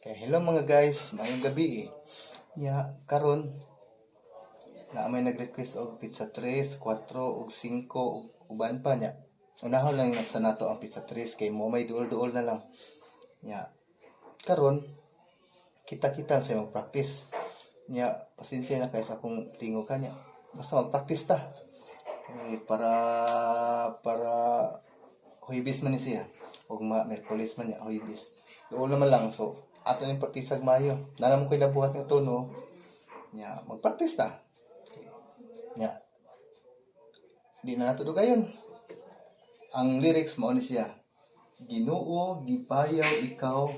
Kaya hello mga guys, mayong gabi eh. Karon na may nag-request og pizza 3, 4 ug 5 ug uban pa nya. Unahon lang sa nato ang pizza 3 kay mo may duol-duol na lang. Nya karon kita-kita sa mag-practice. Pasensya na kay sa akong tingog kanya. Basta mag-practice ta. Para huibis man ni siya. Ug Merkulis man niya huibis. Duol naman lang so ato ning praktisag mayo. Nana mo koy nabuhat nga tono. Mag-practice ta. Di na nato dugayon. Ang lyrics mao ni siya. Ginoo, gipayaw ikaw,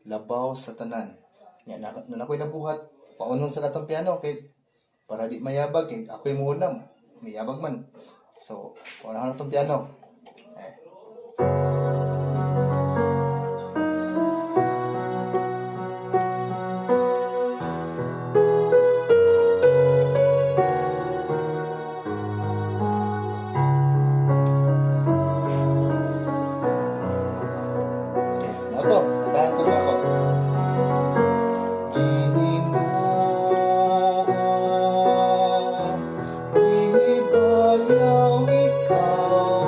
labaw sa tanan. Na koy nabuhat paunon sa natong piano kay para di mayabag kay ako'y muunam. Mayabag man. So, paunahan natong piano. Moto, natahan ko na ako. Gibayaw ikaw,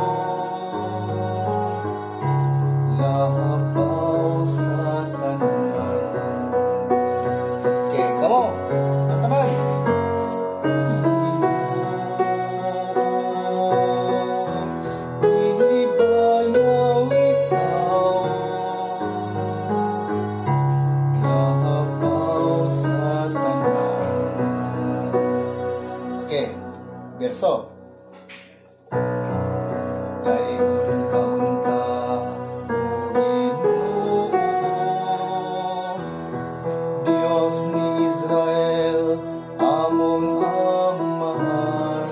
labaw sa tanan. Okay, come on. Tatanan. Gibayaw ikaw, labaw sa tanan. Okay, verso. Dayon kaunta o Ginoo, Dios ni Israel, among amahan.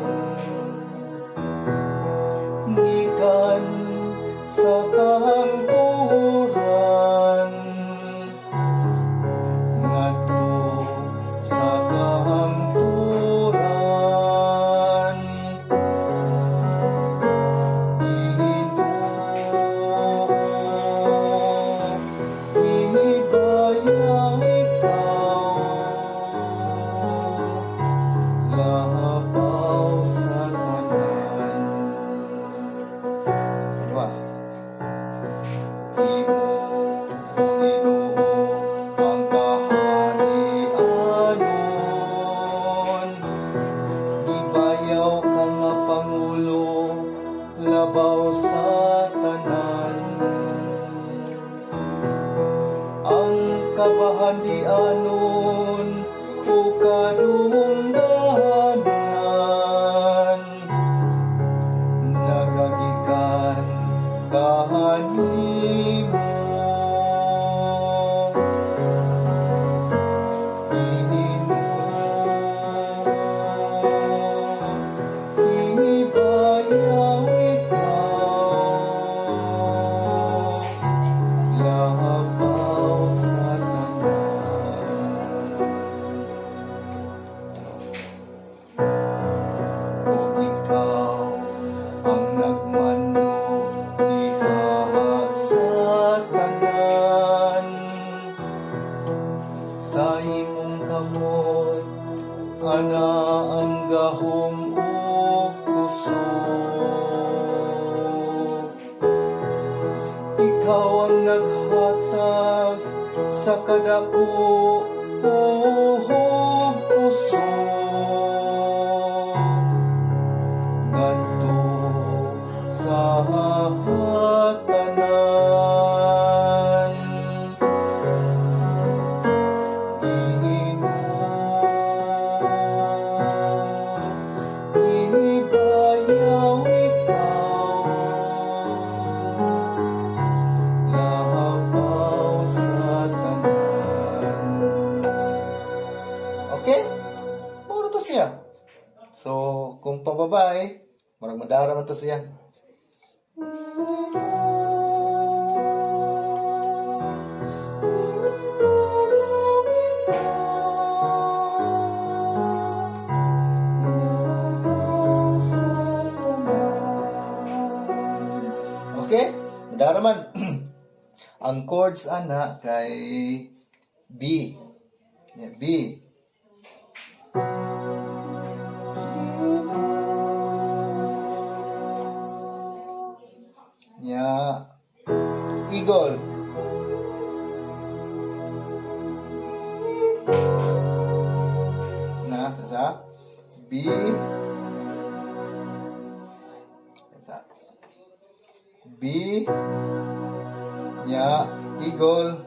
Gikan sa kahangturan, ngadto sa kahangturan. Gibayaw ikaw, labaw sa tanan. Kedua. Imo, Ginoo, ang kaharianon. Gibayaw ka nga Pangulo, labaw sa tanan. Ang kabahandianon o kadungganan, nagagikan kahanimo. Gibayaw ikaw, labaw sa tanan. O ikaw ang nagmando diha sa tanan, sa imong kamot ana ang gahom ug kusog. Ikaw ang naghatag sa kadako ug kusog, ngadto sa tanan. Gibayaw ikaw, labaw sa tanan. Okay? Muro to siya. So, kung pababae, marang madara man to siya. Okay? Madara man. Ang chords ana kay B. Nya B. Nya eagle. Nah, sa B. Sa B. Nya eagle.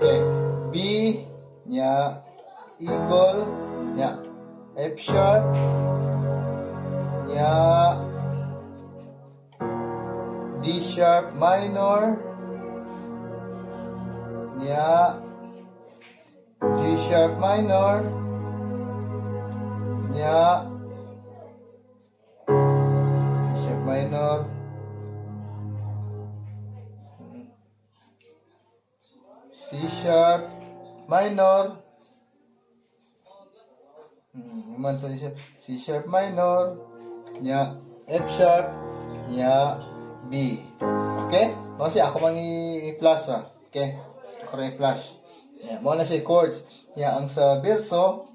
Okay. B. Nya eagle. Nya F sharp. Nya D sharp minor. Nya G sharp minor. Nya D sharp minor. C sharp minor. Human sa C sharp minor. Nya F sharp. Nya B. Okay? Mo siya ako mangi-flash ra. Okay? Ako rin flash. Mo na siya chords. Nya ang sa verso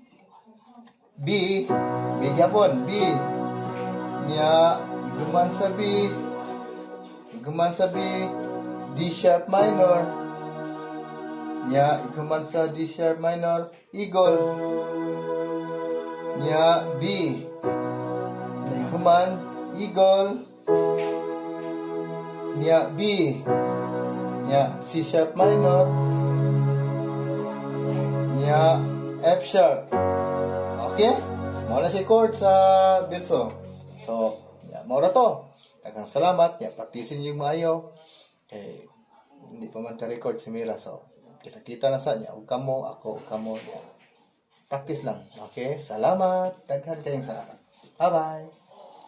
B, B gyapon, B. Nya iguman sa B. Iguman sa B, D sharp minor. Nya iguman sa D sharp minor, eagle. Nya B. Nya iguman eagle. Nya B. Nya C sharp minor. Nya F sharp. Okay? Mao na si chord sa verso. So, mao ra to. Daghang salamat. Practicein yung maayo. Kay hindi pa man ka-record si Mira. So, kita-kita na sa niya. Ug kamo, ako, ug kamo. Practice lang. Okay? Salamat. Daghan kayong salamat. Bye-bye.